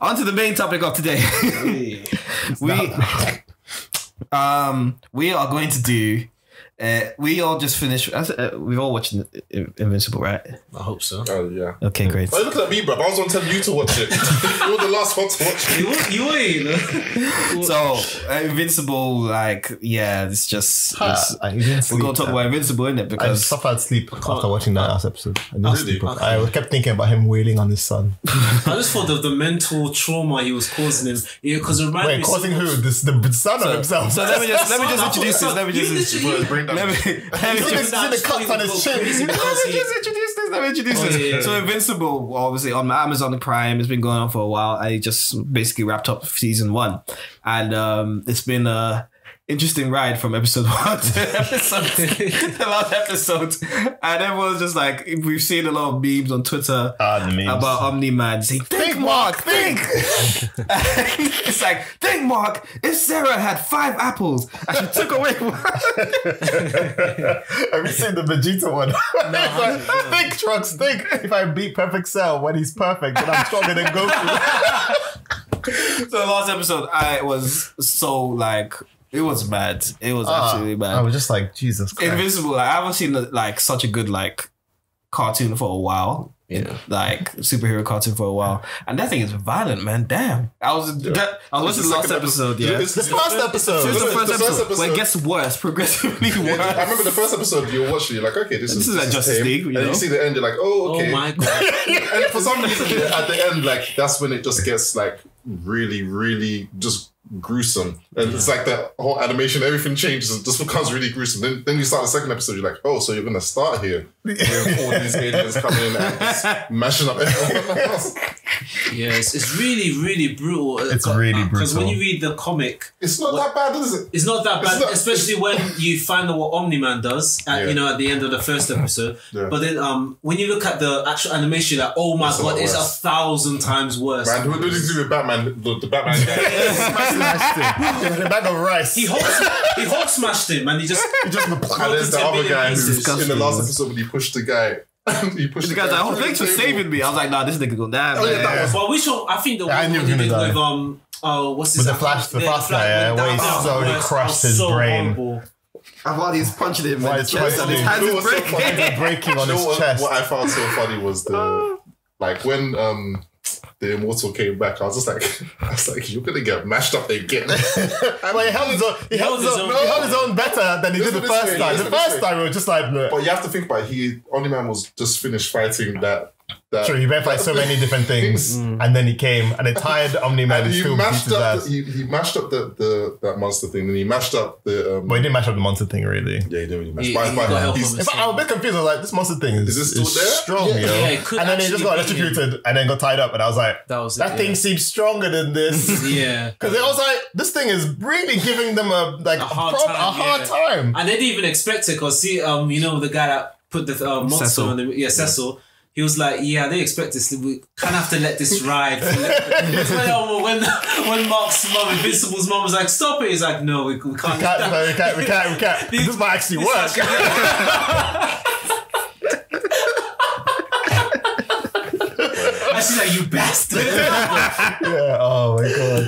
On to the main topic of today. We are going to do. We all just finished. We've all watched Invincible, right? I hope so. Oh yeah. Okay, great. Why look at me, bro? I was going to tell you to watch it. You were the last one to watch it. You ain't. So Invincible, it's just. We're gonna talk about Invincible, innit? I Because suffered sleep after watching that last episode. Really? I kept thinking about him wailing on his son. I just thought of the mental trauma he was causing him. Because it reminded me. Causing who? The son of himself. So let me just introduce this. Let me just introduce this. Yeah. So Invincible, obviously on Amazon Prime, it's been going on for a while. I just basically wrapped up season 1, and it's been a interesting ride from episode 1 to the last episode, and everyone's just like, we've seen a lot of memes on Twitter about Omni-Man saying, "Think, Mark, think." It's like, think, Mark, if Sarah had 5 apples and she took away one. Have you seen the Vegeta one? No, think, Trunks, think. If I beat Perfect Cell when he's perfect, then I'm stronger than Goku. So the last episode, I was so like, it was bad. It was absolutely bad. I was just like, Jesus Christ. Invincible. I haven't seen such a good cartoon for a while. Yeah. Superhero cartoon for a while. And that thing is violent, man. Damn. I was watching the last episode, yeah. The first episode. It's the first episode where it gets worse, progressively worse. I remember the first episode you were watching, you're like, okay, this is like Justice League, and you see the end, you're like, oh, okay. Oh my God. And for some reason, at the end, that's when it just gets really, really just gruesome. And it's like that whole animation, everything changes and just becomes really gruesome. Then you start the second episode, you're like, oh, so you're gonna start here with all these aliens coming in and just mashing up everyone in the house. Yeah, it's really, really brutal. It's really brutal. Because when you read the comic, it's not that bad, is it? It's not that bad, especially when you find out what Omni-Man does at the end of the first episode. Yeah. But then when you look at the actual animation, like, oh my God, it's 1,000 times worse. Man, what did he do with Batman? The Batman guy. Smashed him. The bag of rice. He Hulk smashed him, and he just and there's the other guy who's in the last episode when he pushed the guy. The guy's like, oh, thanks for saving me. I was like, nah, this nigga gonna die. Oh, yeah, that was. But I think the I one knew he he was did gonna with what's his the flash guy, where he slowly crushed his brain. And while he's punching him in the chest, and his hands hands is breaking on his chest. What I found so funny was when the Immortal came back, I was like, you're gonna get mashed up again. But he held his own better than he did the first time. The first time, it was just like, look. But you have to think about it. Omni-Man was just finished fighting that. True, he went so many different things, and then he came, and it tired Omni-Man. And he mashed up that monster thing, and he mashed up the. Well, he didn't mash up the monster thing, really. Yeah, he didn't really mash. In fact, I was a bit confused. I was like, this monster thing is still there? strong, yo. And then he just got electrocuted, and then got tied up, and I was like, that thing seems stronger than this. Yeah, because I was like, this thing is really giving them a hard time. And they didn't even expect it, because the guy that put the monster Cecil. on the Cecil. He was like, yeah, they expect this. We kind of have to let this ride. when Mark's mum, Invincible's mum was like, stop it. He's like, no, we can't. We can't. This might actually work. And she's like, you bastard. Yeah, oh my God.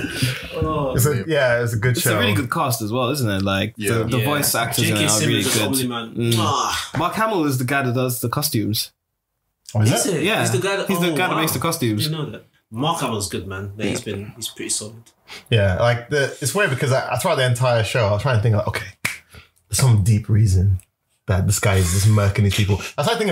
It's a good show. It's a really good cast as well, isn't it? The voice actors in it are really good. Mark Hamill is the guy that does the costumes. Oh, is it? Yeah, he's the guy that makes the costumes. You know that. Mark Hamill's good, man. He's pretty solid. Yeah, it's weird because throughout the entire show, I was trying to think okay, there's some deep reason that this guy is just murking these people. I started thinking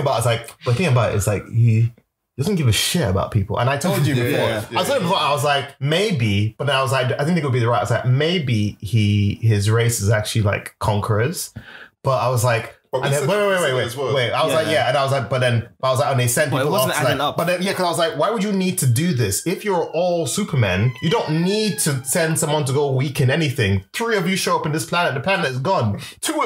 about he doesn't give a shit about people. And I told you before, I was like, maybe, but then I was like, I didn't think it would be the right. I was like, maybe his race is actually like conquerors, but I was like. And then, wait. I was and I was like, and they sent people off. But then, because I was like, why would you need to do this? If you're all Supermen, you don't need to send someone to go weaken anything. 3 of you show up in this planet, the planet is gone.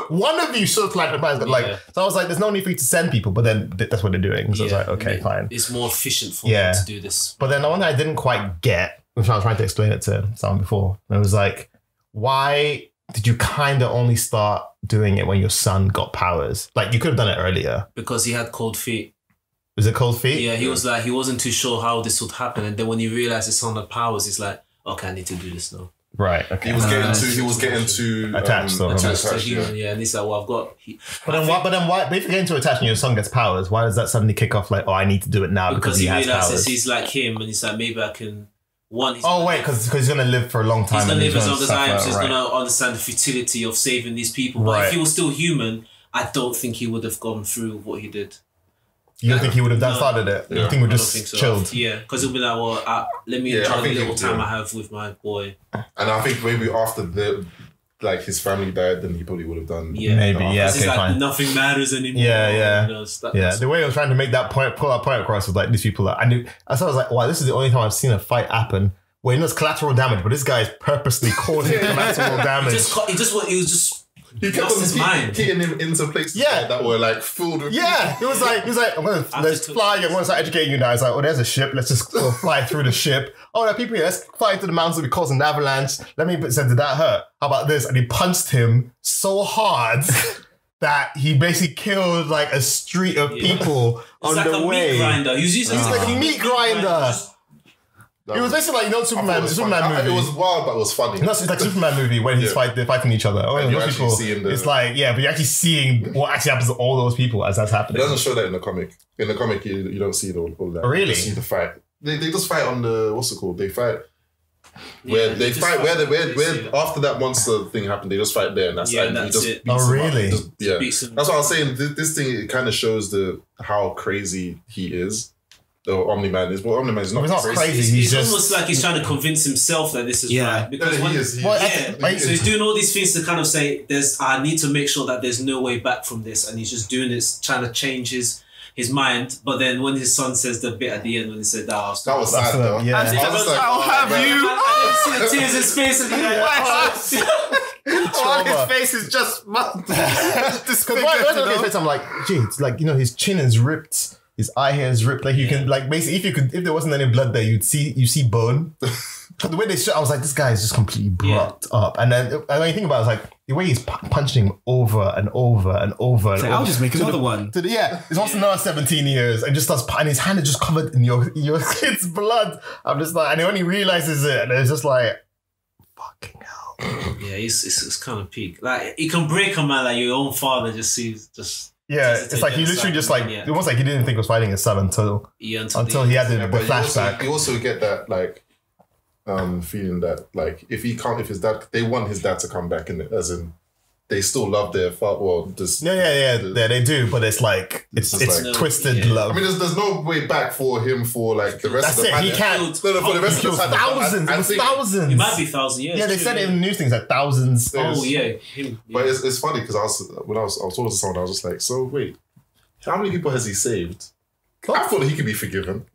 1 of you show up, the planet is gone. So I was like, there's no need for you to send people, but then that's what they're doing. So I was like, okay, fine. It's more efficient for them to do this. But then the one that I didn't quite get, which I was trying to explain it to someone before, and it was like, why did you kind of only start doing it when your son got powers? Like, you could have done it earlier. Because he had cold feet. Was it Cold Feet? Yeah, he was like, he wasn't too sure how this would happen. And then when he realized his son had powers, he's like, okay, I need to do this now. Right. Okay. He was getting too attached to human, yeah. And he's like, well, I've got. But then why? But if you're getting too attached and your son gets powers, why does that suddenly kick off? Like, oh, I need to do it now because he has powers. He's like him, and he's like, maybe I can. Because he's gonna live for a long time. He's gonna live as long as I am, so he's gonna understand the futility of saving these people. But if he was still human, I don't think he would have gone through what he did. You don't think he would have started it? You think he would just chilled? Yeah, because he'll be like, well, let me enjoy the little time I have with my boy. And I think maybe after his family died, then he probably would have done. Yeah, maybe. Yeah, okay, fine. Nothing matters anymore. Yeah. You know, the way I was trying to make that point, pull that point across, was like these people. I knew. I was like, wow, this is the only time I've seen a fight happen where it's collateral damage, but this guy is purposely causing collateral damage. He kept on hitting him into places that were like filled with people. He was like, let's fly. I'm gonna start educating you now. It's like, oh, there's a ship. Let's just go fly through the ship. Oh, there are people here. Let's fly into the mountains. We cause an avalanche. Let me say, did that hurt? How about this? And he punched him so hard that he basically killed like a street of people on the way. Meat grinder. He's like a meat grinder. It was basically like, Superman movie. It was wild, but it was funny. It's like Superman movie when they're fighting each other. Oh, those people, it's like, but you're actually seeing what actually happens to all those people as that's happening. It doesn't show that in the comic. In the comic, you don't see all that. Oh, really? You see the fight. They just fight on the, what's it called? They fight where after that monster thing happened, they just fight there and that's it. Oh, really? That's what I was saying. This thing, it kind of shows how crazy he is. The Omni-Man is. Well, Omni-Man is not crazy. He's almost like he's trying to convince himself that this is right. Because so he's doing all these things to kind of say, I need to make sure that there's no way back from this. And he's just doing this, trying to change his mind. But then when his son says the bit at the end when he said that was sad though. Yeah. And I'll have you. I see the tears in his face and he's like, his face is just disfigured. I'm like, gee, it's like, his chin is ripped. His eye hair is ripped. Like you can, like basically, if there wasn't any blood there, you see bone. The way they shot, I was like, this guy is just completely brought up. And then when you think about it, it's like the way he's punching him over and over and over. And over. I'll just make another one. It's also another 17 years, and just starts, and his hand is just covered in your kid's blood. I'm just like, and he only realizes it, and it's just like, fucking hell. Yeah, it's kind of peak. Like it can break a man like your own father just sees just. Yeah, it's like he literally just like almost like he didn't think he was fighting his son until he had the flashback. You also get that like feeling that like if his dad, they want his dad to come back, and as in they still love their father. Well, they do, but it's like it's like, twisted love. I mean, there's no way back for him for like the rest of the planet. He can't. For the rest of the planet. Thousands. It might be thousands. Yeah, they said it in news things like thousands. Oh yeah, but it's funny because when I was talking to someone, I was just like, so wait, how many people has he saved? I thought that he could be forgiven.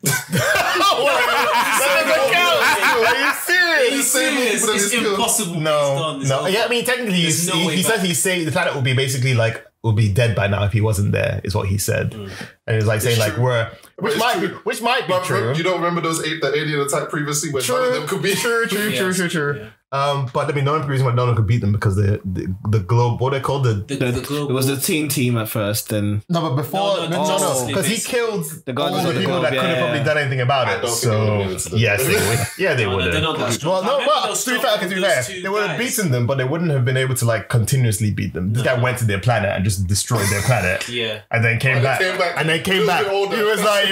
Are you serious? It's impossible. No. Yeah, I mean, technically, he says he saved the planet will be basically like will be dead by now if he wasn't there. Is what he said, and it was like saying like which might be true. You don't remember the alien attack previously where none of them could be true. Yeah. But I mean, the only reason why no one could beat them because the globe, what they called the it was the team at first. Then but before because he killed all the people that couldn't probably done anything about it. So yes, they would. Well, to be fair, they would have beaten them, but they wouldn't have been able to like continuously beat them. This guy went to their planet and just destroyed their planet. Yeah, and then came back. He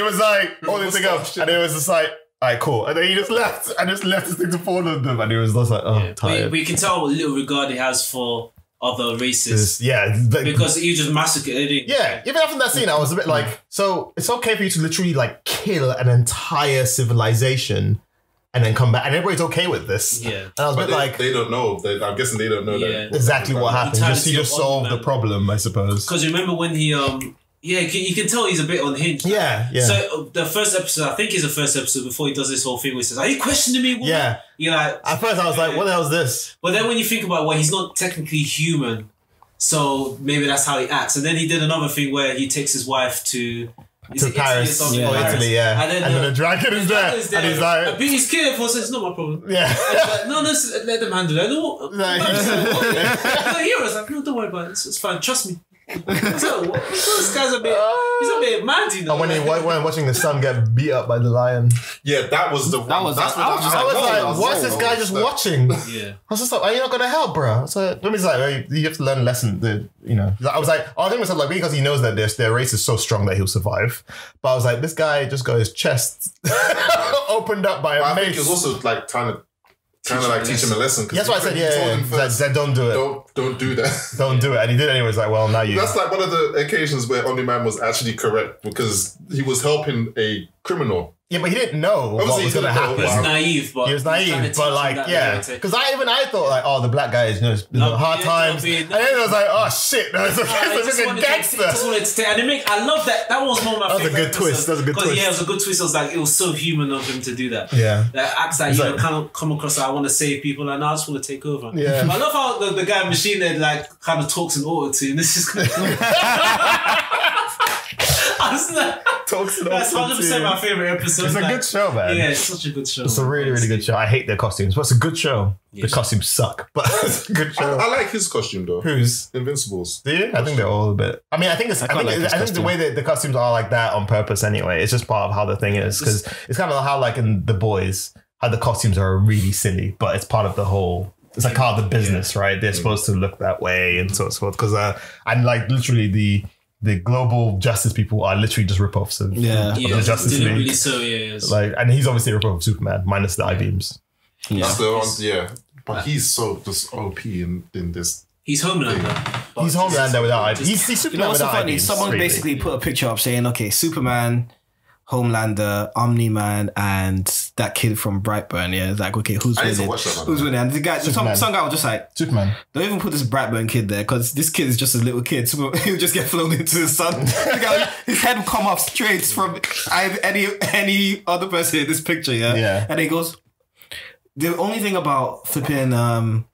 was like all this thing up, and it was just like. Alright, cool. And then he just left. And just left this thing to fall on them. And he was just like, tired. We can tell what little regard he has for other races. Because he just massacred it. Yeah. Even after that scene, I was a bit like, so it's okay for you to literally like kill an entire civilization and then come back. And everybody's okay with this. Yeah. And I was a bit like... They don't know. I'm guessing they don't know that. Exactly what happened. He just solved the problem, I suppose. Because remember when he... you can tell he's a bit unhinged. Yeah. So the first episode, I think is the first episode before he does this whole thing where he says, "Are you questioning me?" Woman? Yeah. You're like, at first I was like, "What the hell is this?" But then when you think about, well, he's not technically human, so maybe that's how he acts. And then he did another thing where he takes his wife to Paris. Italy, yeah. And then the dragon is there. And he's like... I beat his kid for it's not my problem. Yeah. Like, no, let them handle it. No, heroes. Like, no, don't worry about it. It's fine. Trust me. So, this guy's a bit. He's a bit mad, you know. And when watching the son get beat up by the lion. Yeah, that was the. That was. That's I was like, what's this guy just watching? Yeah. I was just like, are you not gonna help, bro? So he's like, you have to learn a lesson. I was like, I think it was like because he knows that their race is so strong that he'll survive. But I was like, this guy just got his chest opened up by a mace. I think it was also like trying to teach him a lesson. That's why I said, yeah. Don't do it. Don't do that. Don't do it. And he did it anyway. It's like, well, now you. That's like one of the occasions where Omni-Man was actually correct because he was helping a criminal. Yeah, but he didn't know what was going to happen. He was naive, but because I thought like, oh, the black guy is hard times, and then I was like, oh shit, that's a gangster. I love that. That was one of my favorite. That was a good twist. That was a good twist. Yeah, it was a good twist. It was like it was so human of him to do that. Yeah, that acts that you kind of come across. Like, I want to save people, and I just want to take over. Yeah, but I love how the guy Machine Head like kind of talks in auto-tune. This is. That's 100% my favorite episode. It's a good show, man. Yeah, it's such a good show. It's a really, really good show. I hate their costumes, but it's a good show. Yeah, the costumes suck, but it's a good show. I like his costume though. Whose? Invincible's. Do you? I think they're all a bit. I mean, I think the way that the costumes are like that on purpose anyway. It's just part of how the thing is because it's kind of how like in The Boys, how the costumes are really silly, but it's part of the whole. It's like part of the business, right? They're supposed to look that way and so on and so forth. Because and like literally the global justice people are literally just rip-offs of the Justice League. Really so, yeah. Like, and he's obviously a rip-off of Superman, minus the I-beams. Yeah. That's the one, yeah. But he's so just OP in this. He's Homelander. He's Homelander without I-beams. He's Superman without I-beams. Someone basically put a picture up saying, okay, Superman, Homelander, Omni-Man, and that kid from Brightburn. Yeah, it's like, okay, who's winning? Who's winning? And the guy, some guy was just like, Superman. Don't even put this Brightburn kid there because this kid is just a little kid. So he'll just get flown into the sun. His head will come off straight from any other person in this picture. Yeah. And he goes. The only thing about flipping, I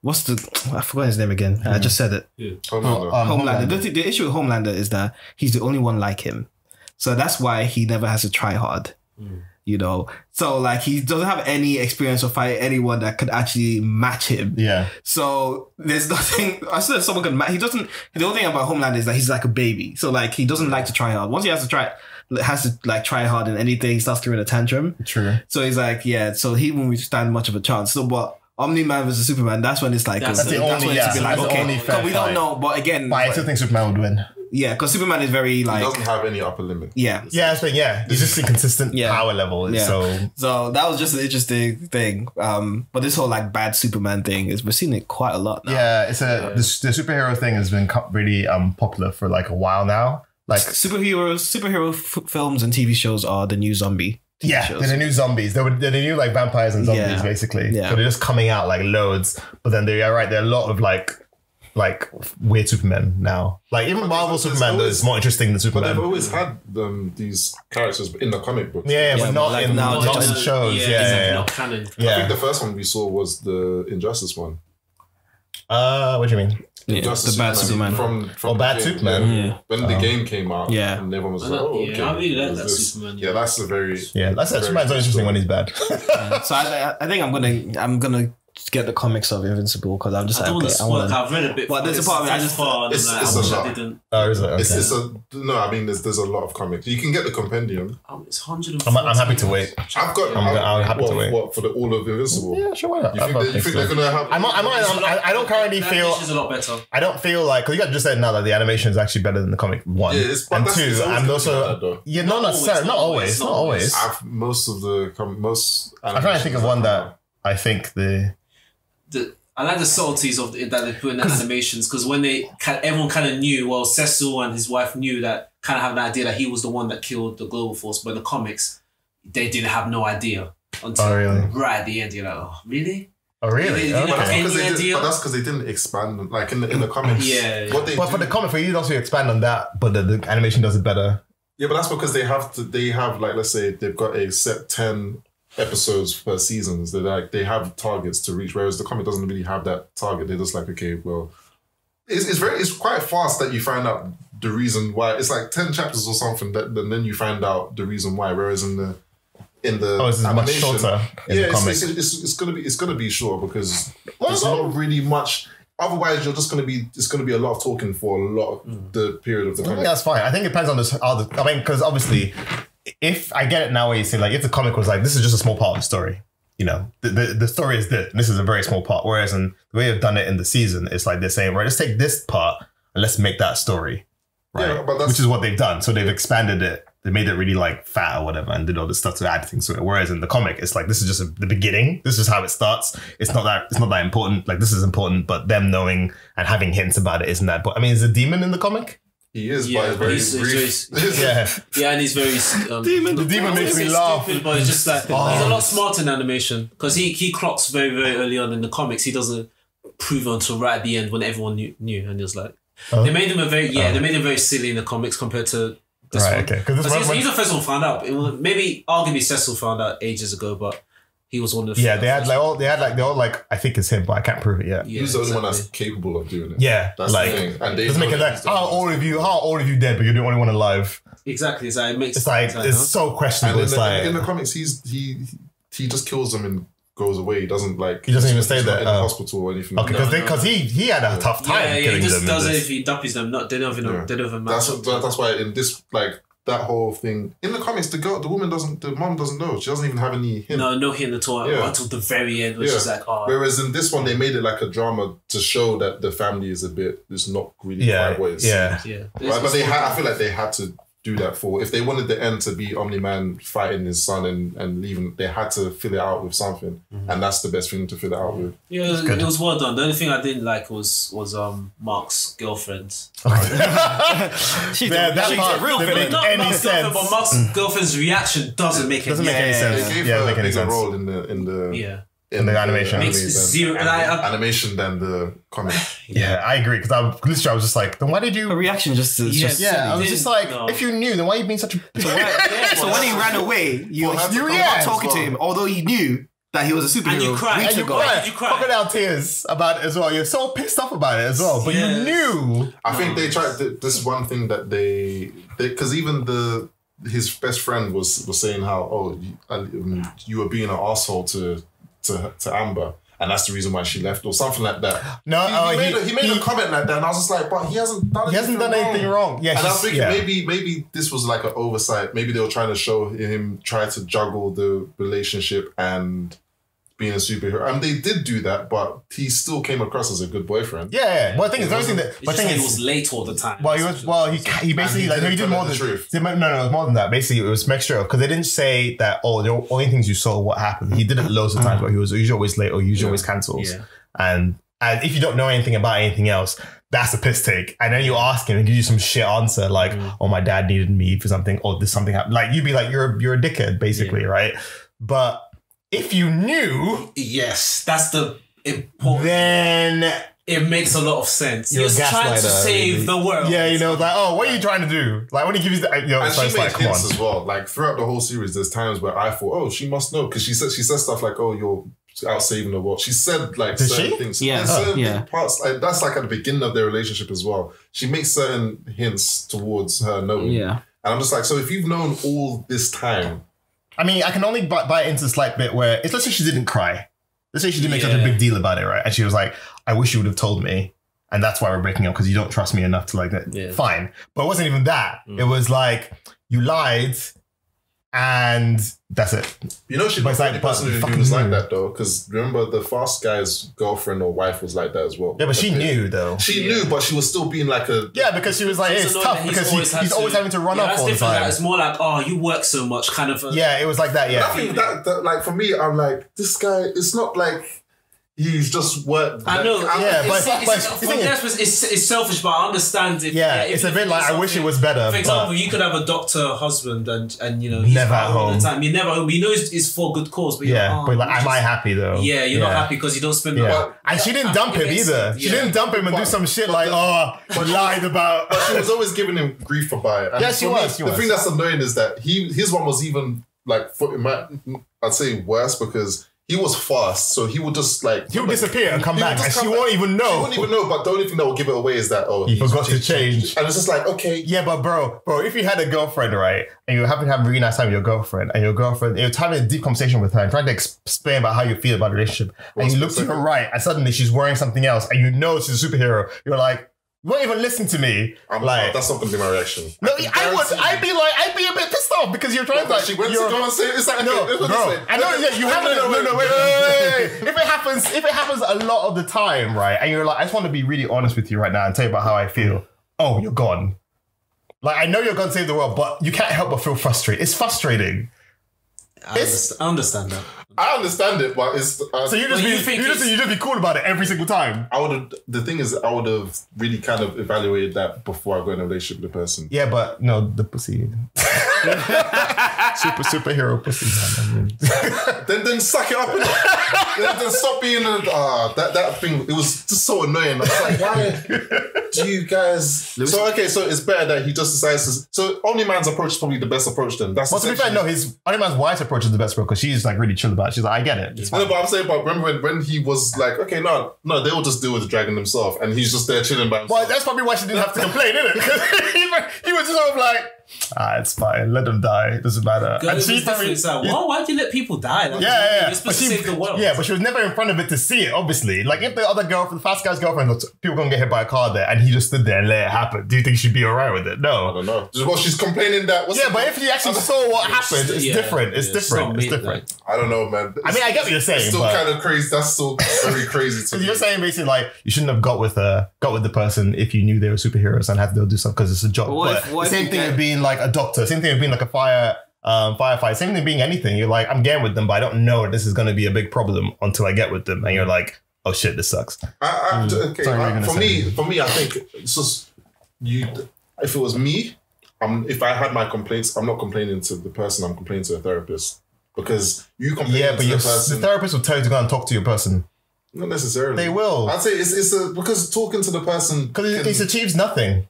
forgot his name again. I just said it. Yeah. Homelander. The issue with Homelander is that he's the only one like him. So that's why he never has to try hard, you know? So like he doesn't have any experience of fighting anyone that could actually match him. Yeah. So there's nothing, I said someone could match, the only thing about Homelander is that he's like a baby. So like he doesn't like to try hard. Once he has to try hard in anything, he starts throwing a tantrum. True. So he's like, so he won't stand much of a chance. So but Omni-Man versus Superman, that's when it's like, that's when it's to be like, okay, we don't know. But again, I still think Superman would win. Yeah, because Superman is very like... He doesn't have any upper limit. Yeah. Yeah, he's just a consistent power level. Yeah. So that was just an interesting thing. But this whole like bad Superman thing, we're seeing it quite a lot now. Yeah, the superhero thing has been really popular for like a while now. Like superhero films and TV shows are the new zombie. They're the new zombies. They're the new like vampires and zombies basically. Yeah. So they're just coming out like loads. But then there are a lot of like weird Superman now. Like even Marvel Superman is more interesting than Superman. But they've always had these characters in the comic books. Yeah, but not in shows. Not canon. I think the first one we saw was the Injustice one. What do you mean? The Bad Superman. From Bad Superman. Yeah. When the game came out, and everyone was like, "Oh, okay." I really like that Superman. Yeah, that's a very Superman's so interesting when he's bad. So I think I'm gonna get the comics of Invincible because I'm just I've read a bit, but there's a part of it it's a didn't. Oh, is it? Okay. I mean, there's a lot of comics. You can get the compendium. It's 140. I'm happy to wait. I'm happy to wait. What for the all of Invincible? Yeah, sure. Why not? You think they're gonna have? I don't currently feel. It's a lot better. I don't feel like because you just said now that the animation is actually better than the comic one. Yeah, and two. I'm also not necessarily. Not always. Most of the I'm trying to think of one that I think I like the subtleties of that they put in the animations because when everyone kind of knew. Well, Cecil and his wife knew that kind of have an idea that he was the one that killed the Global Force, but in the comics they didn't have no idea until right at the end. You're like, oh, really? Oh, really? But that's because they didn't expand like in the comics. Yeah. For the comic, you also expand on that, but the animation does it better. Yeah, but that's because they have like let's say they've got a set 10 episodes per season. So they have targets to reach, whereas the comic doesn't really have that target. They're just like, okay, well, it's quite fast that you find out the reason why. It's like 10 chapters or something, and then you find out the reason why. Whereas in the it's much shorter. It's gonna be short because there's not really much otherwise you're just going to be, it's going to be a lot of talking for a lot of the period of the comic. I think that's fine. I think it depends on I mean, because obviously, if I get it now where you say, like, if the comic was like, this is just a small part of the story, you know, the story is this, and this is a very small part. Whereas in the way they've done it in the season, it's like they're saying, right, let's take this part and let's make that story, right? Yeah, but which is what they've done. So they've expanded it. They made it really like fat or whatever and did all this stuff to add things to it. Whereas in the comic, it's like, this is just the beginning. This is how it starts. It's not that important. Like, this is important, but them knowing and having hints about it isn't that. But I mean, is a demon in the comic? He is, but he's very yeah, and he's very the demon makes me laugh. Stupid, but it's just like he's a lot smarter in animation because he clocks very, very early on in the comics. He doesn't prove until right at the end when everyone knew, and he was like, they made him they made him very silly in the comics compared to this one. Okay, because he's the first one found out. Maybe arguably Cecil found out ages ago, but he was one of the they all like I think it's him, but I can't prove it yet. Yeah, he's the only one that's capable of doing it. Yeah, that's like, the thing. And they doesn't make it like how old of you dead, but you're the only one alive. Exactly, it's like, it's so questionable. And in the comics, he just kills them and goes away. He doesn't even stay there in the hospital or anything. Okay, because he had a tough time. Yeah, he just does it if he duppies them. They don't even matter. That's why in this that whole thing in the comics, the mom doesn't know. She doesn't even have any hint. No hint at all until the very end, which is like, oh. Whereas in this one, they made it like a drama to show that the family is not really quite what it's. Yeah. Right? But I feel like they had to do that if they wanted the end to be Omni-Man fighting his son and leaving, they had to fill it out with something, and that's the best thing to fill it out with. Yeah, it was well done. The only thing I didn't like was Mark's girlfriend. She's a real villain. Not Mark's girlfriend, but Mark's girlfriend's reaction doesn't make any sense. They gave her a bigger role in the animation. Makes zero animation than the comic. Yeah, I agree. Because I was just like, then why did you... A reaction just I was just like, if you knew, then why are you being such a... So when he ran away, you were not talking to him, although you knew that he was a superhero. And you cried. Did you cried? Crocodile tears about it as well. You're so pissed off about it as well. But you knew. I think they tried... This one thing that because even his best friend was saying how, you were being an arsehole to Amber, and that's the reason why she left, or something like that. No, he made a comment like that, and I was just like, but he hasn't done anything wrong. Yeah, and I was thinking maybe this was like an oversight. Maybe they were trying to show him try to juggle the relationship and being a superhero, and they did do that, but he still came across as a good boyfriend. Yeah. Well, I think it's the only thing that. But he was late all the time. Well, he basically he did more than truth. No, it was more than that. Basically, it was a mixture of, because they didn't say that. Oh, the only things you saw what happened. He did it loads of times, but he was usually always late or usually always cancels. Yeah. And if you don't know anything about anything else, that's a piss take. And then you ask him and give you some shit answer like, "Oh, my dad needed me for something," or "This something happened." Like, you'd be like, "You're a dickhead," basically, right? But if you knew, yes, that's the important. Then it makes a lot of sense. You're trying to save the world. Yeah, like, what are you trying to do? Like, when he gives you and she made hints as well. Like, throughout the whole series, there's times where I thought, she must know, because she says stuff like, you're out saving the world. She said like certain things. Yeah. Certain parts. Like, that's like at the beginning of their relationship as well. She makes certain hints towards her knowing. Yeah. And I'm just like, so if you've known all this time. I mean, I can only buy into a slight bit where, let's say she didn't cry. Let's say she didn't make such a big deal about it, right? And she was like, I wish you would have told me. And that's why we're breaking up, because you don't trust me enough to like that. Yeah. Fine. But it wasn't even that. It was like, you lied and that's it. You know, she's the only person who was like that though, because remember the Fast Guy's girlfriend or wife was like that as well. Yeah, but she knew though. She knew, but she was still being like a... Yeah, because she was like, it's tough because he's always having to run up all the time. It's more like, you work so much kind of... Yeah, it was like that, yeah. I think that, like, for me, I'm like, this guy, it's not like... He's just worked. I know, it's selfish, but I understand if. Yeah, it's a bit like I wish it was better. For example, you could have a doctor husband, and he's never at home all the time. You're never home. You know it's for good cause, but but like, am I happy though? Yeah, you're not happy because you don't spend. And she didn't dump him either. She didn't dump him and do some shit like, but lied about. But she was always giving him grief about it. And she was. The thing that's annoying is that his one was even like, I'd say worse, because he was fast, so he would just like... He'll disappear and come back, and she won't even know. She won't even know, but the only thing that will give it away is that, he forgot to change. And it's just like, okay. Yeah, but bro, if you had a girlfriend, right, and you happen to have a really nice time with your girlfriend, and you're having a deep conversation with her and trying to explain about how you feel about the relationship, and you look to her right, and suddenly she's wearing something else, and you know she's a superhero, you're like, you won't even listen to me. That's not going to be my reaction. No, I'd be a bit pissed off because you're trying to. She went to go and say it's like no, bro. I know. Yeah, you have no. Wait. If it happens a lot of the time, right, and you're like, I just want to be really honest with you right now and tell you about how I feel. Oh, you're gone. Like I know you're going to save the world, but you can't help but feel frustrated. It's frustrating. I understand that. I understand it, but it's... so you just be cool about it every single time? The thing is, I would have really kind of evaluated that before I go in a relationship with the person. Yeah, but no, the pussy. Superhero pussy. then suck it up. Then stop being that thing. It was just so annoying. I was like, why do you guys... So it's better that he just decides to... So Only Man's approach is probably the best approach then. That's to be fair, no, his Only Man's wife's approach is the best, bro, because she's like really chill about it. She's like, I get it. No, but I'm saying, but remember when he was like, okay, no, they will just deal with the dragon themselves, and he's just there chilling by himself. Well, that's probably why she didn't have to complain, isn't it? Because he was just sort of like, it's fine, let them die, it doesn't matter. And she probably like, why do you let people die? Like, yeah. You're supposed to save the world. Yeah, but she was never in front of it to see it, obviously. Like if the other girlfriend, the fast guy's girlfriend, people gonna get hit by a car there, and he just stood there and let it happen. Do you think she'd be alright with it? No. I don't know. Well, she's complaining that... but if he actually saw what happened, it's different. It's different. It's different. I don't know, man. I mean, I get what you're saying. It's still kind of crazy. That's still very crazy to me. You're saying basically like you shouldn't have got with the person if you knew they were superheroes and had to do something because it's a job. But same thing with being like a doctor. Same thing with being like a firefighter. Same thing being anything. You're like, I'm getting with them, but I don't know this is going to be a big problem until I get with them. And you're like, oh shit, this sucks. For me, I think it's just you. If it was me, if I had my complaints, I'm not complaining to the person. I'm complaining to a therapist. Because you complain to the person. The therapist will tell you to go and talk to your person. Not necessarily. They will. I'd say because talking to the person... Because it achieves nothing.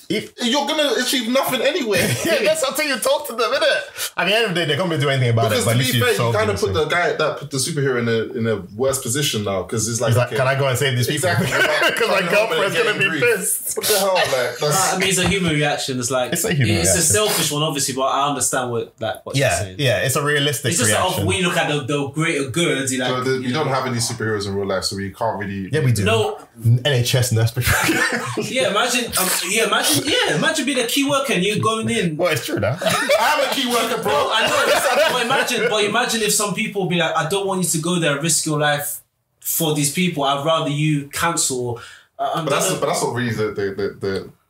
You're going to achieve nothing anyway. Yeah, that's until you talk to them, innit? At the end of the day, they're going to do anything about it. Because to be fair, you kind of put the guy that put the superhero in a worse position now. Because it's like, can I go and save these people? Exactly. Because my girlfriend's going to be pissed. What the hell? I mean, it's a human reaction. It's like... It's a selfish one, obviously, but I understand what you're saying. Yeah, it's a realistic reaction. It's just when you look at the greater good, you're like... So you don't have any superheroes in real life, so we can't really... Yeah, we do. No. NHS nurse. Imagine being a key worker and you're going in. Well, it's true now. I'm a key worker, bro. I know. But imagine if some people be like, I don't want you to go there and risk your life for these people. I'd rather you cancel. But that's not really the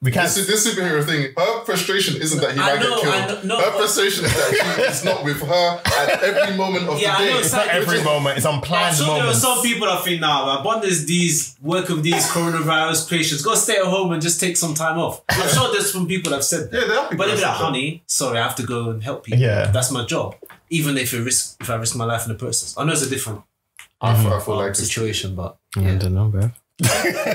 this superhero thing. Her frustration isn't that he might get killed. Her frustration is that he is not with her at every moment of the day. It's not every moment. It's unplanned moments. There are some people that think, I bond these work with these coronavirus patients. Go stay at home and just take some time off. I'm sure there's some people that have said that. Yeah, there are people. But they're like, honey, sorry, I have to go and help people. Yeah, that's my job. Even if I risk my life in the process. I know it's a different I feel like situation, but I don't know, bro.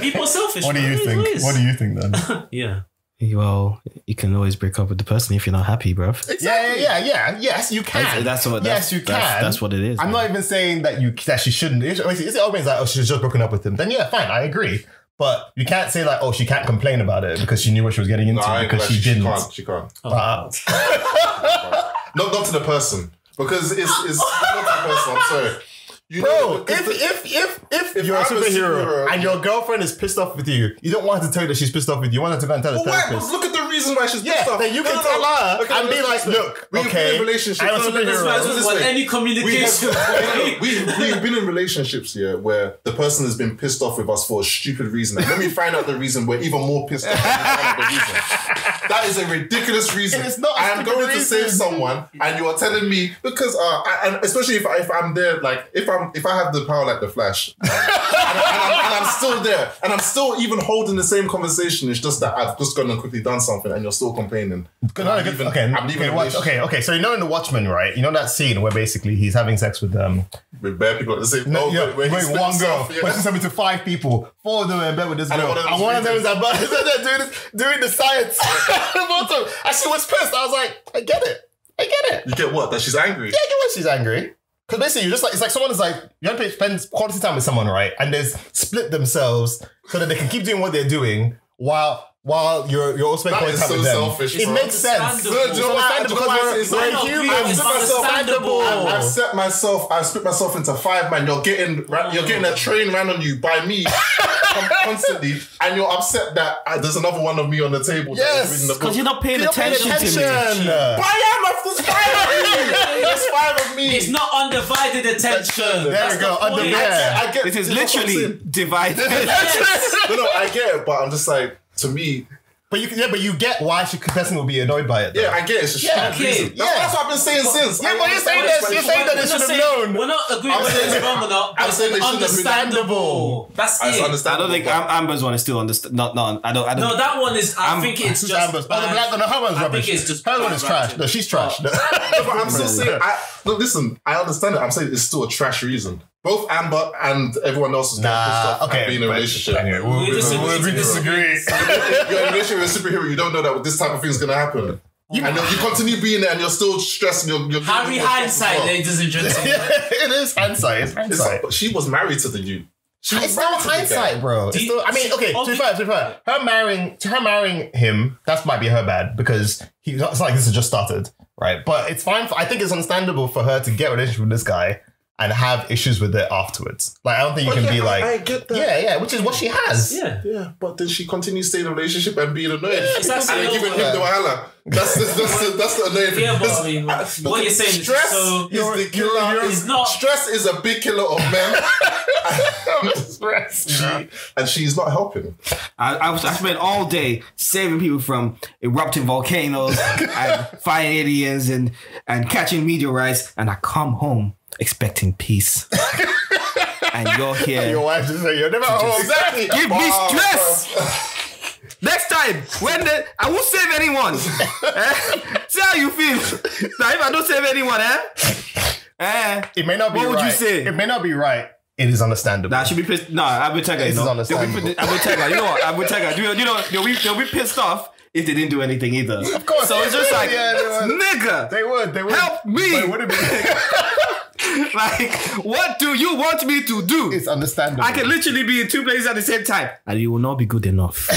People are selfish. What do you think? What do you think then? Yeah. Well, you can always break up with the person if you're not happy, bro. Exactly. Yeah. Yes, you can. Yes, you can. That's what it is. I'm not even saying that she shouldn't. It's always like, she's just broken up with him. Then yeah, fine, I agree. But you can't say like, she can't complain about it because she knew what she was getting into because she didn't. She can't. Not to the person because it's not to the person. I'm sorry. Bro, if you're a superhero and your girlfriend is pissed off with you, you don't want her to tell you that she's pissed off with you. You want her to go and tell the therapist. Look at the reason why she's pissed off. Then you can tell her and be like, look, we've been in relationships. I'm a superhero. Any communication. We've been in relationships here where the person has been pissed off with us for a stupid reason. And when we find out the reason, we're even more pissed off. That is a ridiculous reason. It's not. I am going to save someone, and you are telling me because, and especially if I'm there, like if I have the power like the Flash, and I'm still there, and I'm still even holding the same conversation. It's just that I've just gone and quickly done something, and you're still complaining. Okay. So you know in The Watchmen, right? You know that scene where basically he's having sex with bare people at the same time. One girl, but she's having to 5 people. 4 of them are in bed with this girl, and one of them is doing the science. And she was pissed. I was like, I get it. You get what? That she's angry? Yeah, I get why she's angry. Because basically, you're just like, it's like someone is like, you have to spend quality time with someone, right? And they split themselves so that they can keep doing what they're doing while you're also spending quality time with them. Selfish, it makes sense. No, do you know why? Because we're humans. I've split myself into 5, man. You're getting a train ran on you by me constantly, and you're upset that there's another one of me on the table. Yes, because you're not paying attention to me. But I am. There's 5 of me. There's 5 of me. It's not undivided attention. There we go. I get it is literally divided. No, I get it, but I'm just like, to me. But you get why she person will be annoyed by it. Though. Yeah, I get it. It's just reason. That's what I've been saying since. Yeah, but you're saying that they should have known. We're not agreeing whether it's wrong or not. I'm saying they should have understandable. That's it. I don't think Amber's one is still understandable. No, I don't. No, that one is. I think it's just. Amber's. Oh, the black one. Her one's rubbish. I think it's just. Her one is trash. No, she's trash. But I'm still saying. Listen, I understand it. I'm saying it's still a trash reason. Both Amber and everyone else is being in a relationship. Anyway, we disagree. You're in a relationship with a superhero. You don't know that this type of thing is going to happen. And you continue being there and you're still stressed. And you're Harry hindsight, ladies and gentlemen. It is hindsight. It's hindsight. But she was married to the youth. It's still hindsight, bro. To be fair, her marrying him, that might be her bad because it's like this has just started, right? But it's fine. I think it's understandable for her to get a relationship with this guy and have issues with it afterwards. Like, I don't think you can be like... I get that. Yeah, which is what she has. Yeah, but then she continues staying in a relationship and being annoyed. And then giving him the wahala. That's the annoying thing. Yeah, but I mean, what you're saying stress is the killer. It's not... Stress is a big killer of men. And she's not helping. I spent all day saving people from erupting volcanoes and fighting aliens and catching meteorites, and I come home expecting peace. And you're here. Your wife just say you're never home. Exactly. Give me stress. Next time, I won't save anyone. See how you feel. Now, if I don't save anyone, it may not be right. What would you say? It may not be right. It is understandable. Nah, I should be pissed. Nah, I would tell her. This is understandable. I would tell her. You know what? I would tell her. You know, they'll be pissed off if they didn't do anything either. Of course. So it's just like, nigga, they would help me. But it wouldn't be. Like, what do you want me to do? It's understandable. I can literally be in 2 places at the same time, and you will not be good enough.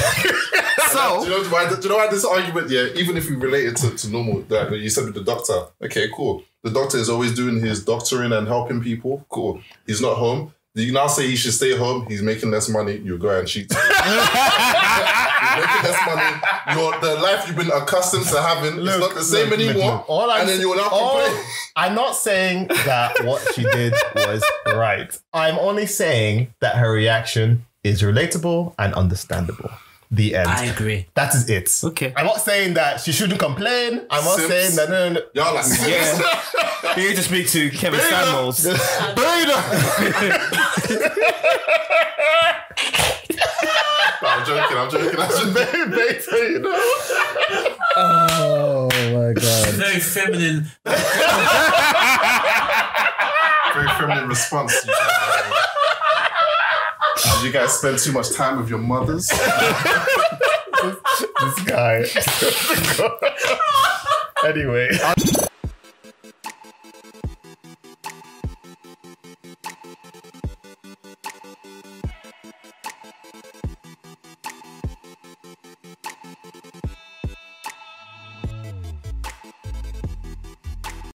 So, do you know why this argument? Yeah, even if we relate it to normal, that you said with the doctor. Okay, cool. The doctor is always doing his doctoring and helping people. Cool. He's not home. You now say he should stay home. He's making less money. You go and cheat. He's making less money. The life you've been accustomed to having is not the same anymore. And then you will now complain. I'm not saying that what she did was right. I'm only saying that her reaction is relatable and understandable. The end. I agree. That is it. Okay. I'm not saying that she shouldn't complain. I'm not saying that no. Y'all like yeah. You need to speak to Kevin Samuels. I'm joking. Beta, you know? Oh my god. Very feminine. Very feminine response. You guys spend too much time with your mothers. This guy. Anyway.